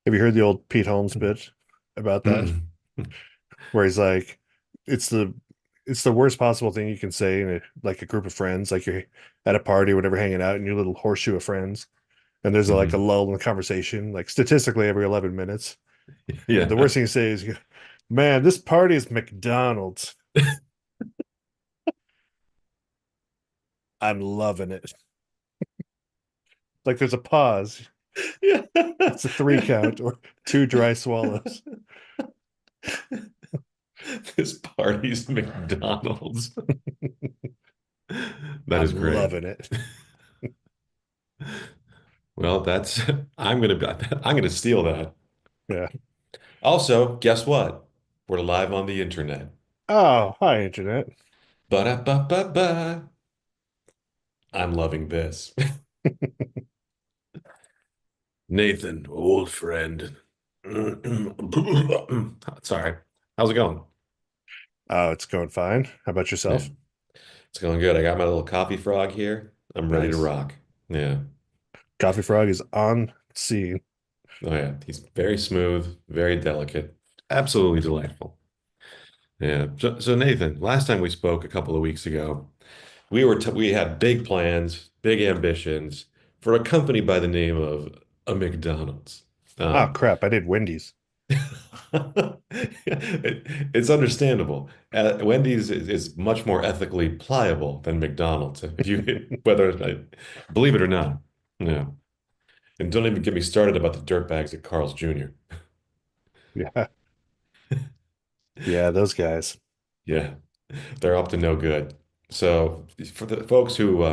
Have you heard the old Pete Holmes bit about that? Mm-mm. Where he's like, it's the it's the worst possible thing you can say in like a group of friends, like you're at a party or whatever, hanging out in your little horseshoe of friends, and there's like a Mhm. lull in the conversation, like statistically every 11 minutes. And the worst Yeah. thing to say is, man, this party is McDonald's. I'm loving it. Like there's a pause. Yeah. It's a three count or two dry swallows. This party's McDonald's. That is I'm great. loving it. Well, that's I'm gonna steal that. Yeah. Also, guess what? We're live on the internet. Oh, hi, Internet. Ba-da-ba-ba-ba. I'm loving this. Nathan, old friend. Sorry. How's it going? Oh, it's going fine. How about Yeah, yourself? it's going good. I got my little coffee frog here. I'm ready to Nice. rock. Yeah. Coffee Frog is on scene. Oh yeah. He's very smooth, very delicate, absolutely delightful. Yeah. So Nathan, last time we spoke a couple of weeks ago, we had big plans, big ambitions for a company by the name of a McDonald's. Oh, Um, crap. I did Wendy's. it's understandable. Wendy's is much more ethically pliable than McDonald's. If you believe it or not. Yeah. And don't even get me started about the dirtbags at Carl's Jr. Yeah. Yeah, those guys. Yeah. They're up to no good. So for the folks who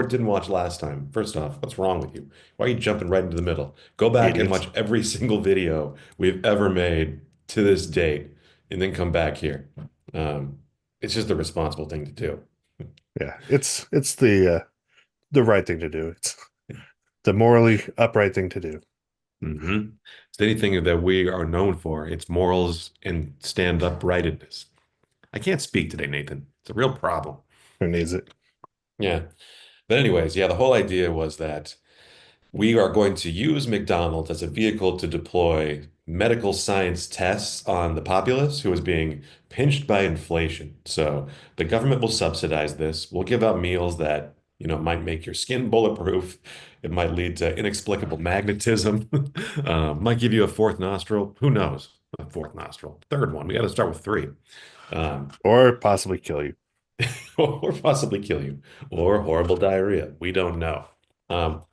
didn't watch last time, first off, what's wrong with you? Why are you jumping right into the middle? Go back and Idiots. watch every single video we've ever made to this date, and then come back here. Um, it's just the responsible thing to do. Yeah. It's the right thing to do. It's the morally upright thing to do. Hmm. It's anything that we are known for. It's morals and stand uprightness. I can't speak today, Nathan. It's a real problem. Who needs it? Yeah. But anyways, yeah, the whole idea was that we are going to use McDonald's as a vehicle to deploy medical science tests on the populace who is being pinched by inflation. So the government will subsidize this. We'll give out meals that, might make your skin bulletproof. It might lead to inexplicable magnetism. Might give you a fourth nostril. Who knows? A fourth nostril. Third one. We got to start with three. Um, Or possibly kill you. or possibly kill you, or horrible diarrhea. We don't know. Um,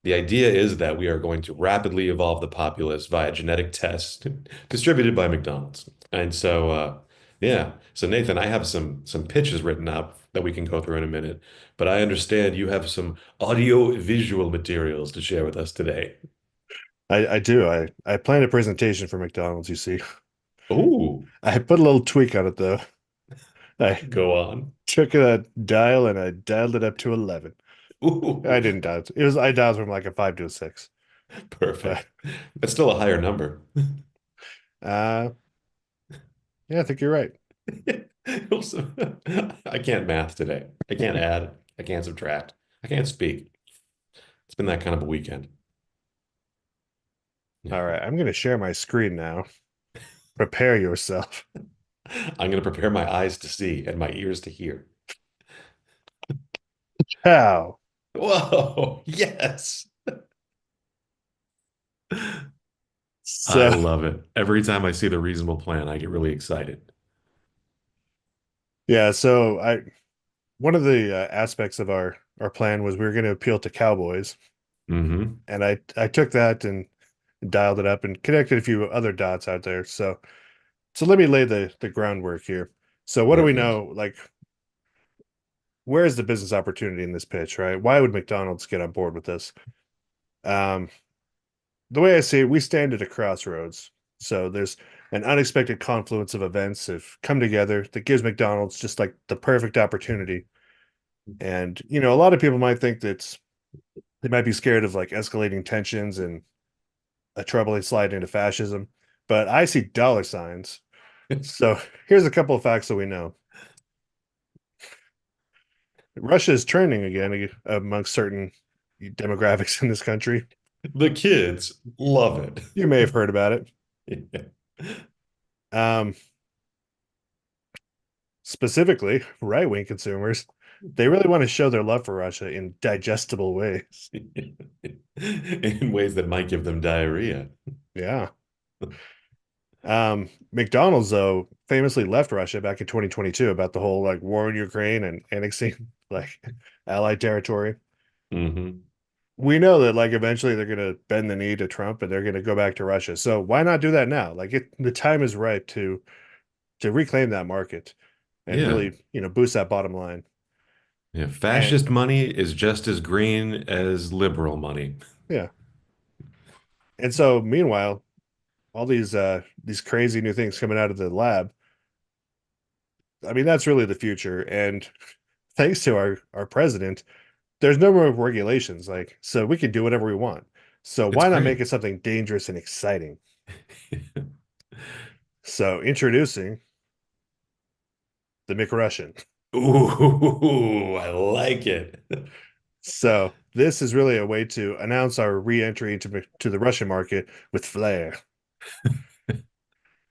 the idea is that we are going to rapidly evolve the populace via genetic tests distributed by McDonald's. And so, yeah. So Nathan, I have some pitches written up that we can go through in a minute, but I understand you have some audio visual materials to share with us today. I do. I planned a presentation for McDonald's, you see. Oh, I put a little tweak on it though. I go on. took a dial and I dialed it up to 11. I Ooh, didn't dial it. It was I dialed from like a 5 to a 6. But perfect. That's still a higher number. uh yeah, I think you're right. Also, I can't math today. I can't add. I can't subtract. I can't speak. It's been that kind of a weekend. All Yeah. right, I'm gonna share my screen now. Prepare yourself. I'm going to prepare my eyes to see and my ears to hear. How? Whoa, yes. I So love it. Every time I see the reasonable plan, I get really excited. yeah, so I one of the aspects of our plan was we were going to appeal to cowboys, Hmm. and I took that and dialed it up and connected a few other dots out there. So let me lay the groundwork here. So what do we Perfect. know? Like, where is the business opportunity in this pitch, right? Why would McDonald's get on board with this? Um, the way I see it, we stand at a crossroads. So there's an unexpected confluence of events have come together that gives McDonald's just like the perfect opportunity. And a lot of people might think that they might be scared of like escalating tensions and a troubling slide into fascism, but I see dollar signs. So here's a couple of facts that we know. Russia is trending again amongst certain demographics in this country. The kids love it. You may have heard about it. Um, Specifically, right-wing consumers, they really want to show their love for Russia in digestible ways. In ways that might give them diarrhea. Yeah. McDonald's, though, famously left Russia back in 2022 about the whole like war in Ukraine and annexing like allied territory. Hmm. We know that like eventually they're going to bend the knee to Trump and they're going to go back to Russia. So why not do that now? Like the time is ripe to reclaim that market and Yeah. really, boost that bottom line. Yeah. And Fascist money is just as green as liberal money. yeah. And so meanwhile, all these crazy new things coming out of the lab, I mean, that's really the future. And thanks to our president, there's no more regulations. Like, so we can do whatever we want. So It's why not make great. it something dangerous and exciting? So introducing the McRussian. Ooh, I like it. So this is really a way to announce our re-entry to the Russian market with flair.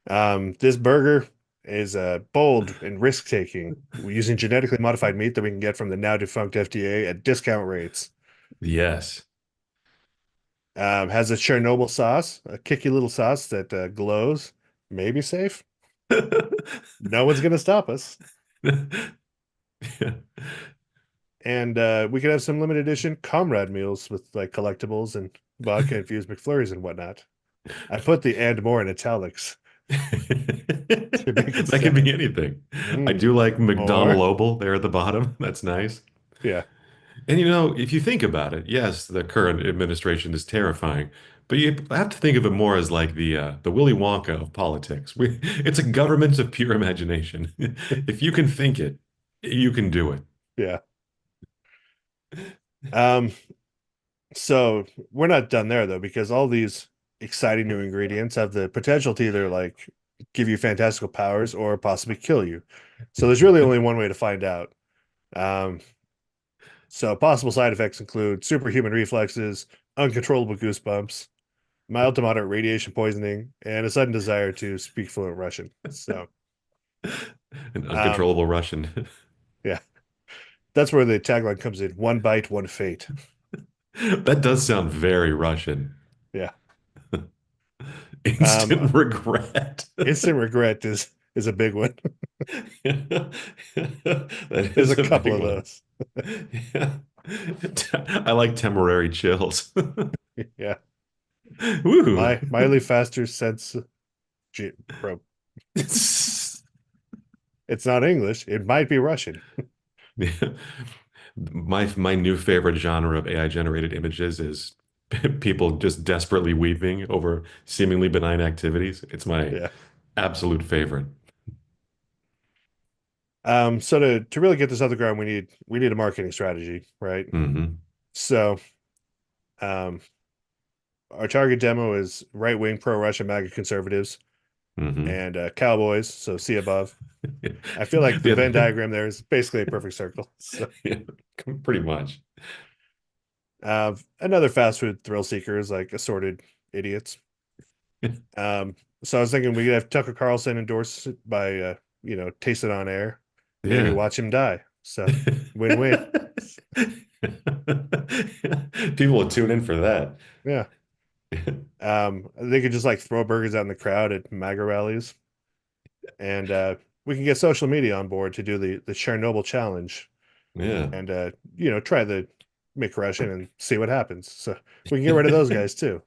This burger is bold and risk-taking, using genetically modified meat that we can get from the now defunct FDA at discount rates. Yes. Has a Chernobyl sauce, a kicky little sauce that glows, maybe safe. No one's gonna stop us. And we could have some limited edition comrade meals with like collectibles and vodka infused McFlurries and whatnot. I put the and more in italics to make it That could be stand. anything. I Mm, do like more. McDonald Opal there at the bottom. That's nice. Yeah, And if you think about it, yes, the current administration is terrifying, but you have to think of it more as like the Willy Wonka of politics. It's a government of pure imagination. If you can think it, you can do it. yeah. Um, so we're not done there though, because all these exciting new ingredients have the potential to either like give you fantastical powers or possibly kill you. So there's really only one way to find out. Um, so possible side effects include superhuman reflexes, uncontrollable goosebumps, mild to moderate radiation poisoning, and a sudden desire to speak fluent Russian. So, An um, uncontrollable Russian. yeah, that's where the tagline comes in: "One bite, one fate." That does sound very Russian. Yeah. Instant regret. Instant regret is a big one. That There's a is a couple big of one. those. Yeah. I like temporary chills. Yeah. Woo. My mildly faster sense. Bro, it's not English. It might be Russian. Yeah. My new favorite genre of AI generated images is people just desperately weeping over seemingly benign activities. It's my Yeah. absolute favorite. So to really get this off the ground, we need a marketing strategy, right? Hmm. So, um, our target demo is right-wing pro-Russia MAGA conservatives Hmm. and cowboys. So see above. I feel like the Yeah, Venn diagram there is basically a perfect circle. So, yeah, pretty much. another fast food thrill seekers like assorted idiots. So I was thinking we could have Tucker Carlson endorse it by taste it on air, maybe Yeah. watch him die. So win-win. People will tune in for that. Yeah. They could just like throw burgers out in the crowd at MAGA rallies, and we can get social media on board to do the Chernobyl challenge, Yeah. and try the McRussian and see what happens. So we can get rid of those guys too.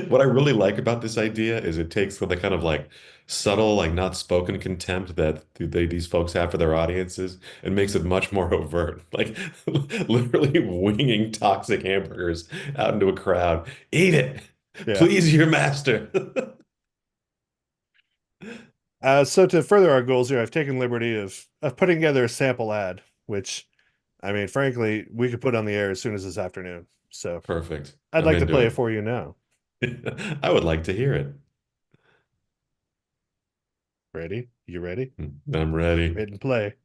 What I really like about this idea is it takes the kind of like subtle, like not spoken contempt that these folks have for their audiences and makes it much more overt. Like literally winging toxic hamburgers out into a crowd. Eat it. Yeah. Please your master. So to further our goals here, I've taken liberty of putting together a sample ad, which, I mean, frankly, we could put on the air as soon as this afternoon. So Perfect. I'd I'm like to into play it it. for you now. I would like to hear it. Ready? You ready? I'm ready. Hit and play.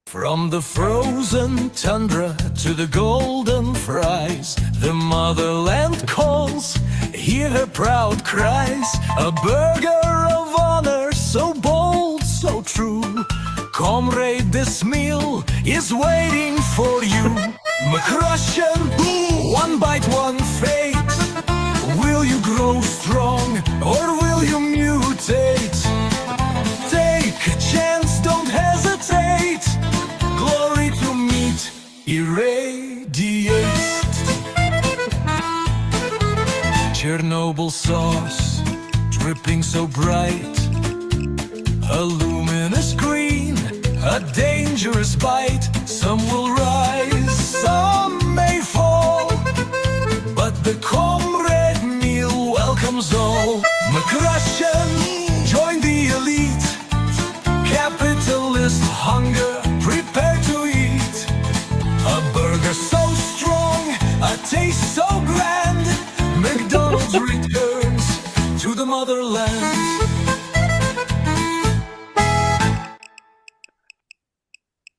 From the frozen tundra to the golden fries, the motherland calls, hear her proud cries. A burger of honor, so bold, so true. Comrade, this meal is waiting for you. McRussian, one bite, one fate. Will you grow strong or will you mutate? Take a chance, don't hesitate. Glory to meat irradiates. Chernobyl sauce, dripping so bright. A luminous green, a dangerous bite. Some will rise, some may fall, but the comrade meal welcomes all. McRussian, join the elite. Capitalist hunger, prepare to eat. A burger so strong, a taste so grand. McDonald's returns to the motherland.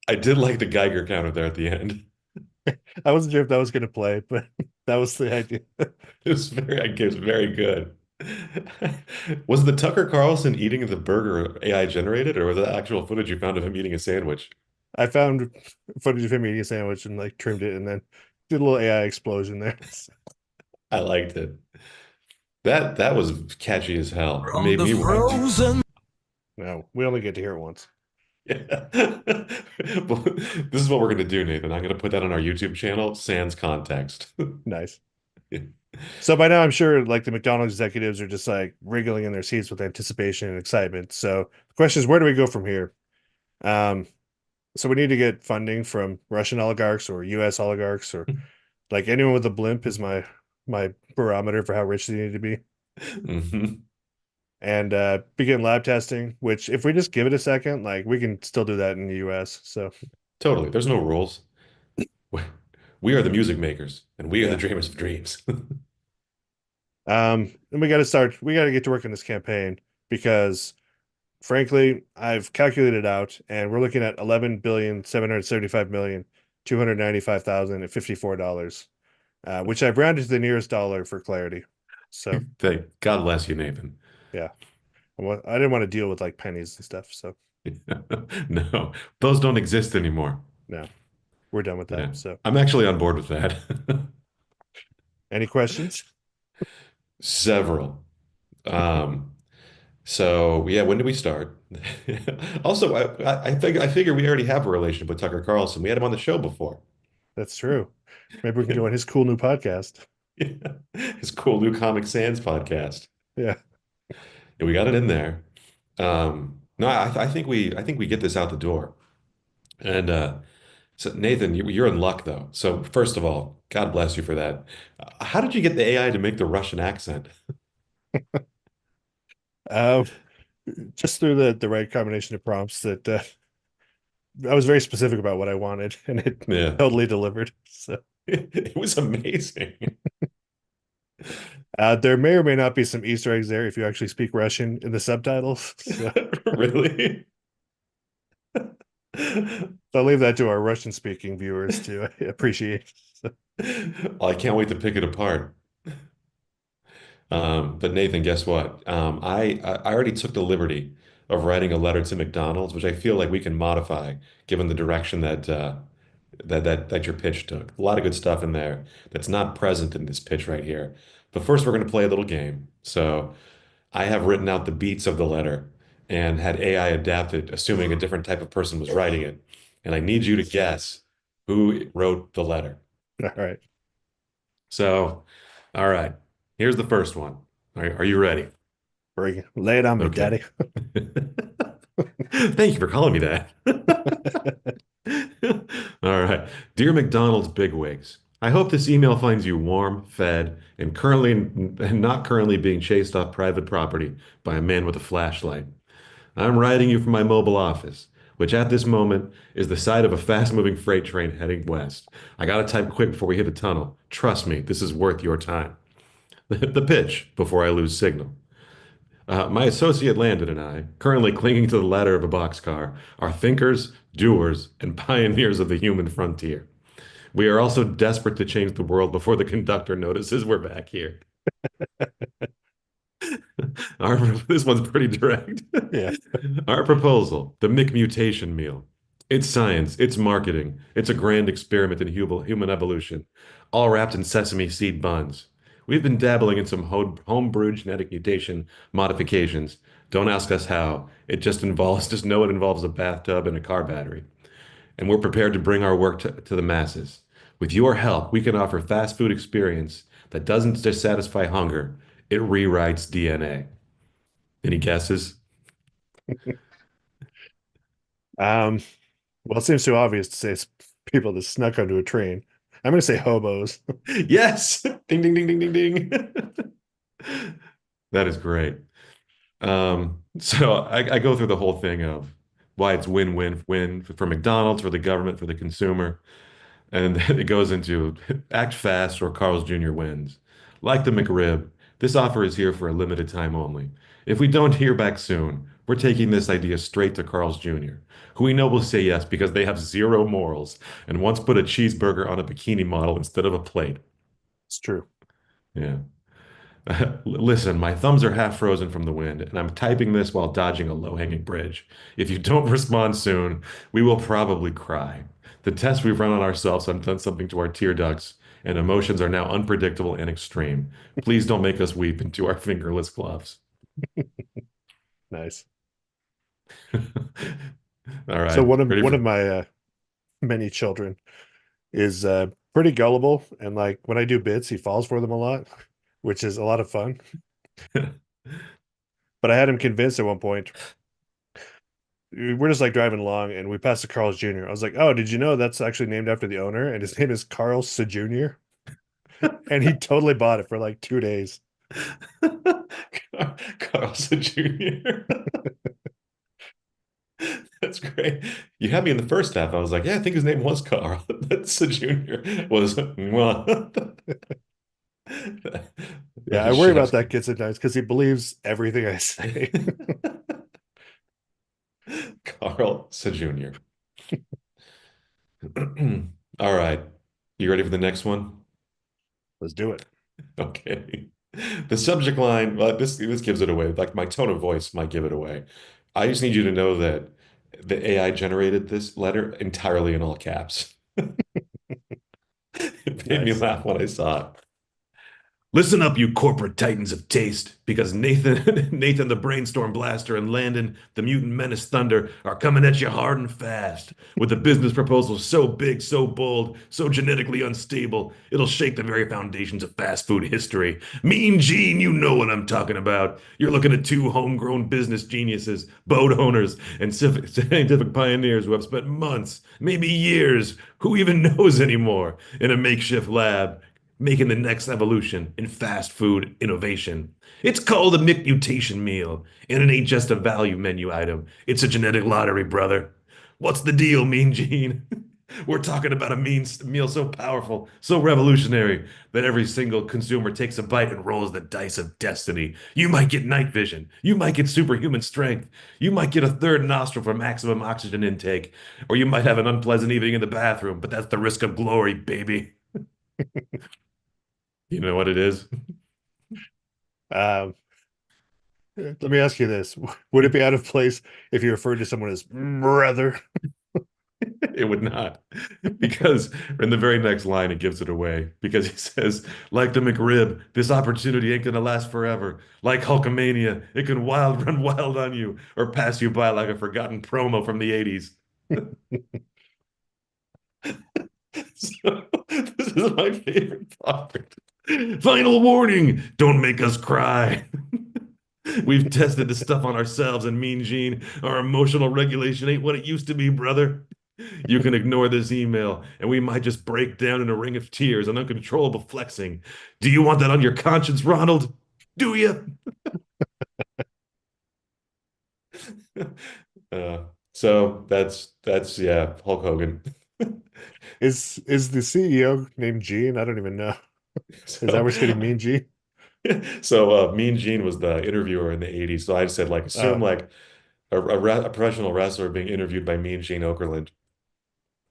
I did like the Geiger counter there at the end. I wasn't sure if that was going to play, but that was the idea. It was very good. Was the Tucker Carlson eating the burger AI generated, or was it actual footage you found of him eating a sandwich? I found footage of him eating a sandwich and like trimmed it and then did a little AI explosion there. I liked it. That was catchy as hell. It From made the me want. frozen No, we only get to hear it once. Yeah. Well, this is what we're gonna do, Nathan. I'm gonna put that on our YouTube channel, sans context. Nice. So by now, I'm sure like the McDonald's executives are just like wriggling in their seats with anticipation and excitement. So the question is, where do we go from here? Um, so we need to get funding from Russian oligarchs or U.S. oligarchs or like anyone with a blimp is my barometer for how rich they need to be. Mhm. And begin lab testing, which if we just give it a second, like we can still do that in the US. So Totally. There's no rules. We we are the music makers, and we are the yeah. dreamers of dreams. And we got to get to work on this campaign because frankly, I've calculated out and we're looking at 11,775,295,054 dollars, which I've rounded to the nearest dollar for clarity. So God bless you, Nathan. yeah, I didn't want to deal with like pennies and stuff. So No, those don't exist anymore. no, we're done with Yeah. that. So I'm actually on board with that. any questions? Several. Um, so yeah, when do we start? Also, I figure we already have a relationship with Tucker Carlson. We had him on the show before. That's true. Maybe we can join his cool new podcast. Yeah. His cool new Comic Sans podcast. Yeah. Yeah, we got it in there. No, I think we get this out the door. And so Nathan, you're in luck though. So first of all, God bless you for that. How did you get the AI to make the Russian accent? Uh, just through the right combination of prompts that I was very specific about what I wanted and it Yeah, totally delivered. So it was amazing. there may or may not be some Easter eggs there if you actually speak Russian in the subtitles. So, Really? so I'll leave that to our Russian speaking viewers to appreciate. So, I can't wait to pick it apart. But Nathan, guess what? I already took the liberty of writing a letter to McDonald's, which I feel like we can modify given the direction that your pitch took. A lot of good stuff in there that's not present in this pitch right here. But first, we're going to play a little game. So I have written out the beats of the letter and had AI adapted, assuming a different type of person was writing it. And I need you to guess who wrote the letter. all right. So, all right, here's the first one. Are you ready? Lay it on me, Okay. daddy. Thank you for calling me that. All right. Dear McDonald's bigwigs, I hope this email finds you warm, fed, and not currently being chased off private property by a man with a flashlight. I'm writing you from my mobile office, which at this moment is the side of a fast-moving freight train heading west. I gotta type quick before we hit a tunnel. Trust me, this is worth your time. The pitch before I lose signal. My associate Landon and I, currently clinging to the ladder of a boxcar, are thinkers, doers, and pioneers of the human frontier. We are also desperate to change the world before the conductor notices we're back here. Our, this one's pretty direct. Yeah, Our proposal, the McMutation meal. It's science, it's marketing, it's a grand experiment in human evolution, all wrapped in sesame seed buns. We've been dabbling in some home-brewed genetic mutation modifications. Don't ask us how. It just involves, just know it involves a bathtub and a car battery. And we're prepared to bring our work to the masses. With your help, we can offer fast food experience that doesn't just satisfy hunger, it rewrites DNA. Any guesses? um, well, it seems too obvious to say it's people that snuck onto a train. I'm going to say hobos. Yes. Ding, ding, ding, ding, ding, ding. That is great. So I go through the whole thing of why it's win-win-win for McDonald's, for the government, for the consumer. And then it goes into act fast or Carl's Jr. wins. Like the McRib, this offer is here for a limited time only. If we don't hear back soon, we're taking this idea straight to Carl's Jr., who we know will say yes because they have zero morals and once put a cheeseburger on a bikini model instead of a plate. It's true. Yeah. Listen, my thumbs are half frozen from the wind, and I'm typing this while dodging a low-hanging bridge. If you don't respond soon, we will probably cry. The tests we've run on ourselves have done something to our tear ducts, and emotions are now unpredictable and extreme. Please don't make us weep into our fingerless gloves. Nice. All right. So one of Ready one for... of my many children is pretty gullible, and like when I do bits, he falls for them a lot, which is a lot of fun. But I had him convinced at one point. We're just like driving along, and we passed the Carl's Jr. I was like, "Oh, did you know that's actually named after the owner, and his name is Carl Jr." And he totally bought it for like 2 days. Carlson Jr. That's great. You had me in the first half. I was like, yeah, I think his name was Carl. That's the junior was well. Yeah, I worry about that kid sometimes because he believes everything I say. Carl Jr. All right. You ready for the next one? Let's do it. Okay. The subject line, well, this gives it away. Like my tone of voice might give it away. I just need you to know that the AI generated this letter entirely in all caps. It made me Nice. laugh when I saw it. Listen up, you corporate titans of taste, because Nathan, Nathan the Brainstorm Blaster, and Landon, the Mutant Menace Thunder, are coming at you hard and fast with a business proposal so big, so bold, so genetically unstable, it'll shake the very foundations of fast food history. Mean Gene, you know what I'm talking about. You're looking at two homegrown business geniuses, boat owners, and scientific pioneers who have spent months, maybe years, who even knows anymore, in a makeshift lab making the next evolution in fast food innovation. It's called a McMutation meal, and it ain't just a value menu item. It's a genetic lottery, brother. What's the deal, Mean Gene? We're talking about a meal so powerful, so revolutionary, that every single consumer takes a bite and rolls the dice of destiny. You might get night vision. You might get superhuman strength. You might get a third nostril for maximum oxygen intake. Or you might have an unpleasant evening in the bathroom, but that's the risk of glory, baby. You know what it is? Um, let me ask you this. Would it be out of place if you referred to someone as brother? It would not. Because in the very next line, it gives it away. Because he says, like the McRib, this opportunity ain't gonna last forever. Like Hulkamania, it can run wild on you or pass you by like a forgotten promo from the 80s. So, this is my favorite part. Final warning, don't make us cry. We've tested this stuff on ourselves, and Mean Gene, our emotional regulation ain't what it used to be, brother. You can ignore this email, and we might just break down in a ring of tears and uncontrollable flexing. Do you want that on your conscience, Ronald? Do you? So that's yeah, Hulk Hogan. Is the CEO named Gene? I don't even know. Is that where So it's getting Mean Gene? So Mean Gene was the interviewer in the 80s. So I said like assume Oh, like a professional wrestler being interviewed by Mean Gene Okerlund.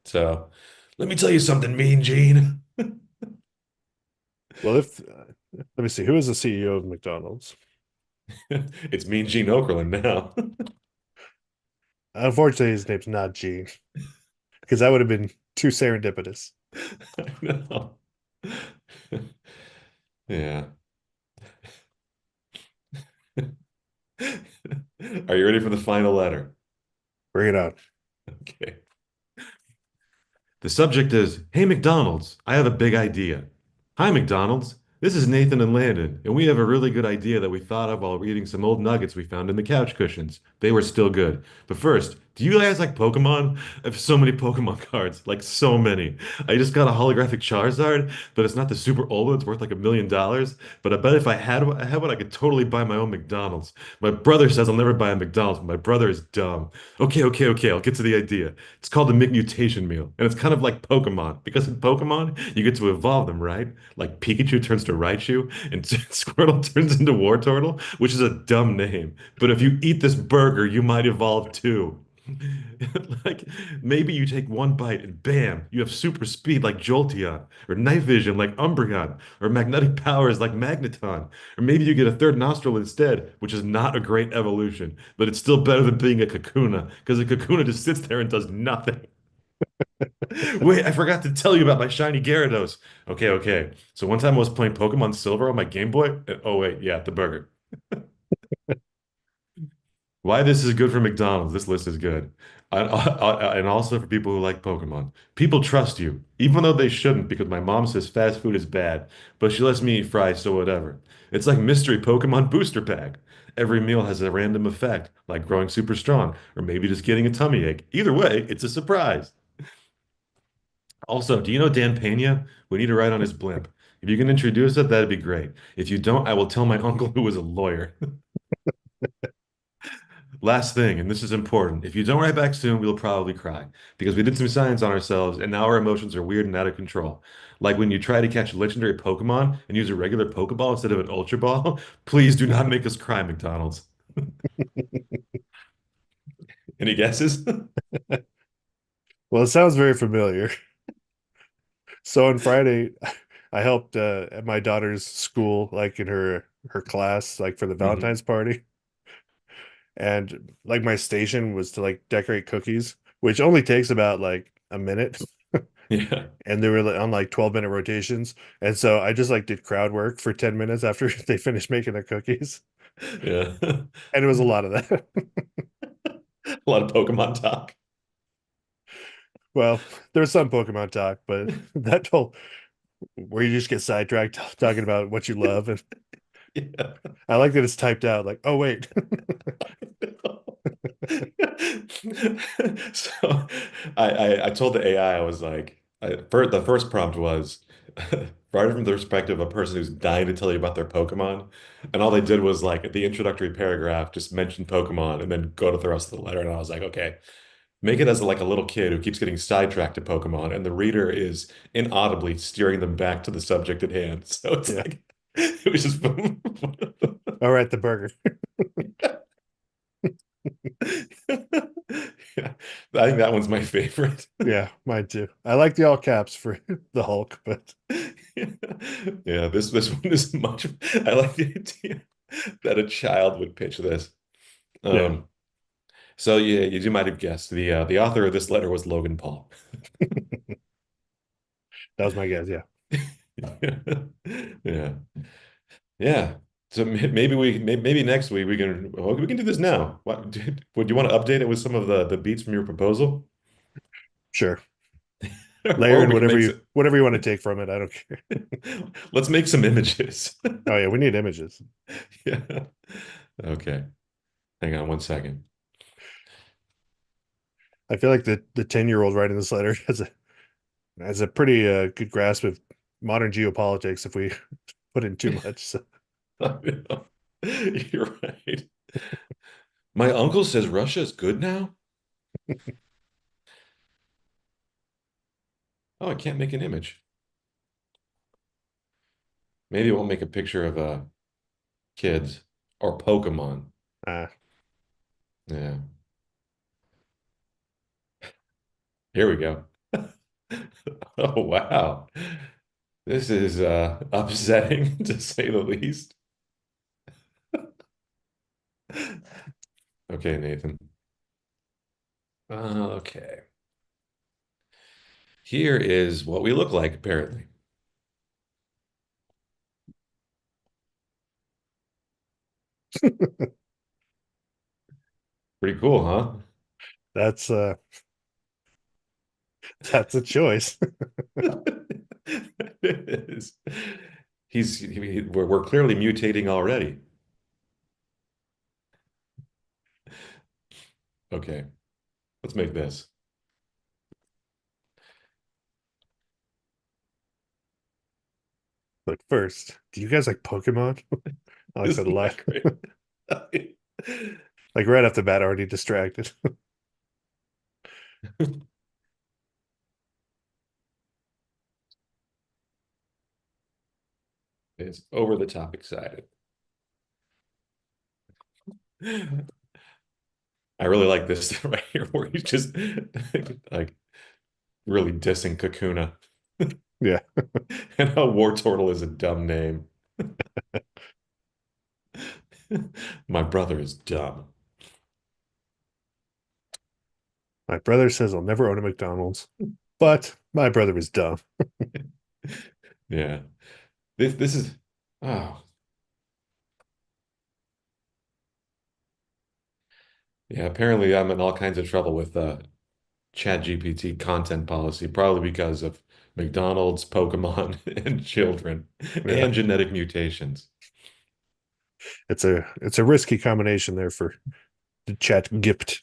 So let me tell you something, Mean Gene. well, if let me see, who is the CEO of McDonald's? It's Mean Gene Okerlund now. Unfortunately, his name's not Gene, because that would have been too serendipitous. I know. Yeah. Are you ready for the final letter? Bring it on. Okay. The subject is, Hey McDonald's, I have a big idea. Hi McDonald's, this is Nathan and Landon, and we have a really good idea that we thought of while eating some old nuggets we found in the couch cushions. They were still good. But first, do you guys like Pokemon? I have so many Pokemon cards, like so many. I just got a holographic Charizard, but it's not the super old one. It's worth like $1 million. But I bet if I had one, I could totally buy my own McDonald's. My brother says I'll never buy a McDonald's, but my brother is dumb. Okay, I'll get to the idea. It's called the McMutation meal, and it's kind of like Pokemon, because in Pokemon, you get to evolve them, right? Like Pikachu turns to Raichu, and Squirtle turns into Wartortle, which is a dumb name. But if you eat this burger, you might evolve too. Like maybe you take one bite and bam, you have super speed like Jolteon, or night vision like Umbreon, or magnetic powers like Magneton, or maybe you get a third nostril instead, which is not a great evolution, but it's still better than being a Kakuna, because a Kakuna just sits there and does nothing. Wait, I forgot to tell you about my shiny Gyarados. Okay. So one time I was playing Pokemon Silver on my Game Boy. Oh wait, yeah, the burger. Why this is good for McDonald's. This list is good. And also for people who like Pokemon. People trust you, even though they shouldn't, because my mom says fast food is bad, but she lets me eat fries, so whatever. It's like mystery Pokemon booster pack. Every meal has a random effect, like growing super strong, or maybe just getting a tummy ache. Either way, it's a surprise. Also, do you know Dan Pena? We need to ride on his blimp. If you can introduce it, that'd be great. If you don't, I will tell my uncle who was a lawyer. Last thing, and this is important. If you don't write back soon, we'll probably cry because we did some science on ourselves and now our emotions are weird and out of control. Like when you try to catch a legendary Pokemon and use a regular Pokeball instead of an Ultra Ball, please do not make us cry, McDonald's. Any guesses? Well, it sounds very familiar. So on Friday, I helped at my daughter's school, like in her class, like for the Hmm. Valentine's party. And like my station was to like decorate cookies, which only takes about like a minute. Yeah. And they were like, on like 12-minute rotations. And so I just like did crowd work for 10 minutes after they finished making their cookies. Yeah. And it was a lot of that. A lot of Pokemon talk. Well, there was some Pokemon talk, but that whole where you just get sidetracked talking about what you love. And Yeah. I like that it's typed out like, oh wait. So I told the AI, I was like, the first prompt was right from the perspective of a person who's dying to tell you about their Pokemon. And all they did was like at the introductory paragraph, just mention Pokemon and then go to the rest of the letter. And I was like, okay, make it as like a little kid who keeps getting sidetracked to Pokemon, and the reader is inaudibly steering them back to the subject at hand. So it's Yeah. like it was just All right, the burger. Yeah, I think that one's my favorite. Yeah, mine too. I like the all caps for the Hulk, but Yeah, this one is much. I like the idea that a child would pitch this. yeah, Um, so yeah, you might have guessed the author of this letter was Logan Paul. that was my guess. Yeah, Yeah, yeah. So maybe next week we can do this now. What would you want to update it with some of the beats from your proposal, sure. or Layer in we can make whatever you want to take from it. I don't care. let's make some images. Oh yeah, we need images. Yeah. Okay. Hang on one second. I feel like the 10-year-old writing this letter has a pretty good grasp of modern geopolitics if we put in too much. So, You're right. My uncle says Russia is good now. Oh, I can't make an image. Maybe it won't make a picture of kids or Pokemon. Uh, Yeah. Here we go. Oh, wow. This is upsetting to say the least. Okay, Nathan. Okay. Here is what we look like, apparently. Pretty cool, huh? that's uh that's a choice. It is. We're clearly mutating already. Okay, let's make this. But first, do you guys like Pokemon? Alex said Isn't lie. that great? Like right off the bat, already distracted. It's over the top excited. I really like this right here where he's just like really dissing Kakuna Yeah. and how Wartortle is a dumb name. My brother is dumb. My brother says I'll never own a McDonald's, but my brother is dumb. Yeah. This is oh yeah, apparently I'm in all kinds of trouble with ChatGPT content policy, probably because of McDonald's, Pokemon, and children, Yeah. and genetic mutations. It's a risky combination there for the chat gift.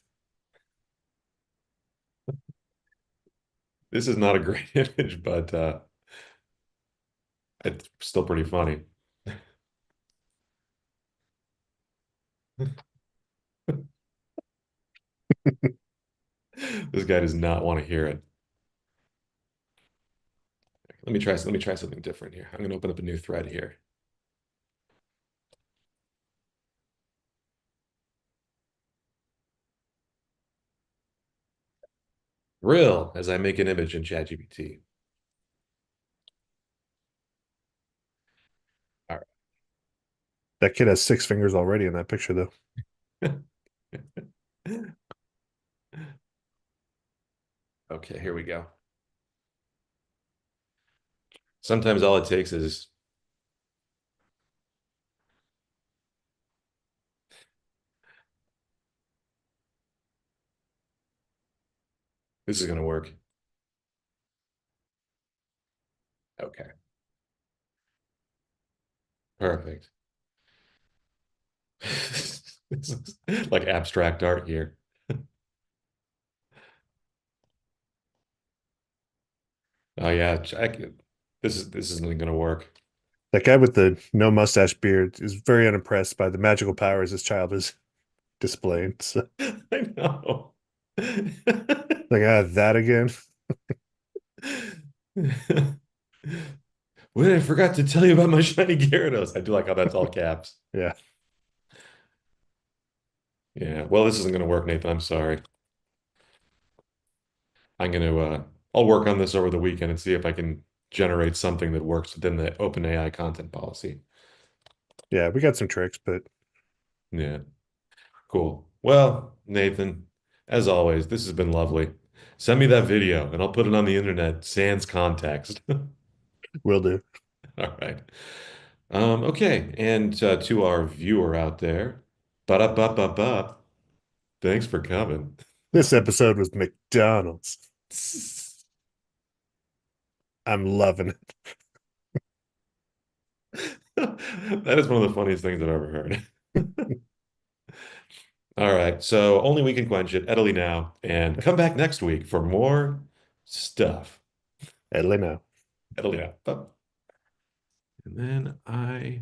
This is not a great image, but it's still pretty funny. This guy does not want to hear it. Let me try something different here. I'm gonna open up a new thread here. Real as I make an image in ChatGPT. All That kid has 6 fingers already in that picture, though. right. Okay, here we go. Sometimes all it takes is this is gonna work. Okay, perfect. This is like abstract art here. Oh yeah, check it. This isn't gonna work. That guy with the no mustache beard is very unimpressed by the magical powers his child is displaying. So, I know. like, that again. Wait, I forgot to tell you about my shiny Gyarados. I do like how that's all caps. Yeah. Yeah, well, this isn't gonna work, Nathan. I'm sorry. I'm gonna I'll work on this over the weekend and see if I can generate something that works within the OpenAI content policy. Yeah, we got some tricks, but Yeah, cool. Well, Nathan, as always, this has been lovely. Send me that video and I'll put it on the internet sans context. we'll do. All right. Okay, and to our viewer out there, ba-da-ba-ba-ba, thanks for coming. This episode was McDonald's. I'm loving it. That is one of the funniest things I've ever heard. All right, so only we can quench it. Italy now, and come back next week for more stuff. Italy now. Italy now. And then I